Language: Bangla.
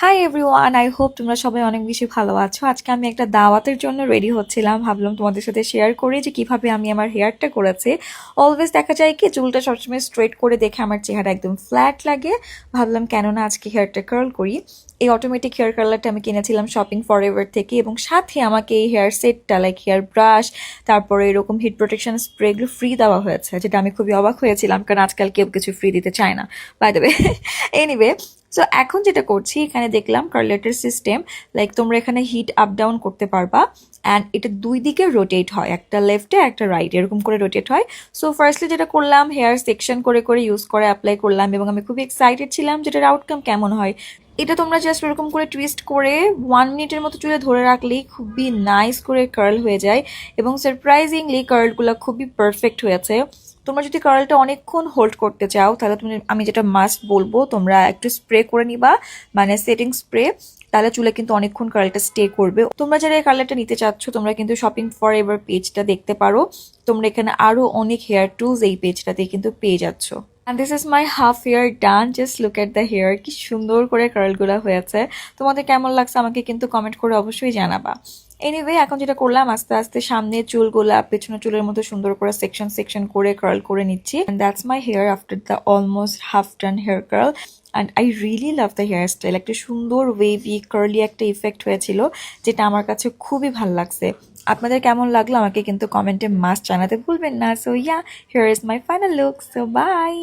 হাই এভরিওয়ান, আই হোপ তোমরা সবাই অনেক বেশি ভালো আছো। আজকে আমি একটা দাওয়াতের জন্য রেডি হচ্ছিলাম, ভাবলাম তোমাদের সাথে শেয়ার করি যে কিভাবে আমি আমার হেয়ারটা করেছি। অলওয়েজ দেখা যায় কি চুলটা সবসময় স্ট্রেট করে দেখে আমার চেহারা একদম ফ্ল্যাট লাগে। ভাবলাম কেননা আজকে হেয়ারটা কার্ল করি। এই অটোমেটিক হেয়ার কার্লারটা আমি কিনেছিলাম শপিং ফরএভার থেকে, এবং সাথে আমাকে এই হেয়ার সেটটা লাইক হেয়ার ব্রাশ, তারপরে এরকম হিট প্রোটেকশন স্প্রেগুলো ফ্রি দেওয়া হয়েছে, যেটা আমি খুবই অবাক হয়েছিলাম, কারণ আজকাল কেউ কিছু ফ্রি দিতে চায় না, by the way. Anyway, so এখন যেটা করছি, এখানে দেখলাম কার্লেটের সিস্টেম, লাইক তোমরা এখানে হিট আপ ডাউন করতে পারবা। অ্যান্ড এটা দুই দিকে রোটেট হয়, একটা লেফটে একটা রাইট, এরকম করে রোটেট হয়। সো ফার্স্টলি যেটা করলাম, হেয়ার সেকশন করে করে ইউজ করে অ্যাপ্লাই করলাম, এবং আমি খুবই এক্সাইটেড ছিলাম যেটার আউটকাম কেমন হয়। এটা তোমরা জাস্ট এরকম করে টুইস্ট করে 1 মিনিটের মতো চুলে ধরে রাখলেই খুবই নাইস করে কার্ল হয়ে যায়, এবং সারপ্রাইজিংলি কার্লগুলো খুবই পারফেক্ট হয়েছে। তোমরা যদি কার্লটা অনেকক্ষণ হোল্ড করতে চাও, তাহলে আমি যেটা মাস্ট বলবো, তোমরা একটু স্প্রে করে নিবা, মানে সেটিং স্প্রে। তাহলে চুলে কিন্তু অনেকক্ষণ কার্লটা স্টে করবে। তোমরা যারা এই কার্লারটা নিতে চাচ্ছ, তোমরা কিন্তু শপিং ফর এভার পেজটা দেখতে পারো। তোমরা এখানে আরো অনেক হেয়ার টুলস এই পেজটাতে কিন্তু পেয়ে যাচ্ছ। And this is my half hair done. Just look at the hair, কি সুন্দর করে কার্লগুলো হয়েছে। তোমাদের কেমন লাগছে আমাকে কিন্তু কমেন্ট করে অবশ্যই জানাবা। এনিওয়ে, এখন যেটা করলাম, আস্তে আস্তে সামনে চুলগুলা পেছনে চুলের মতো সুন্দর করে সেকশন সেকশন করে কার্ল করে নিচ্ছি। And that's my hair after the almost half done hair curl. And I really love the hairstyle. একটা সুন্দর ওয়েভি কার্লি একটা ইফেক্ট হয়েছিল, যেটা আমার কাছে খুবই ভালো লাগছে। আপনাদের কেমন লাগলো আমাকে কিন্তু কমেন্টে মাস্ট জানাতে ভুলবেন না। So yeah, here is my final look. So by.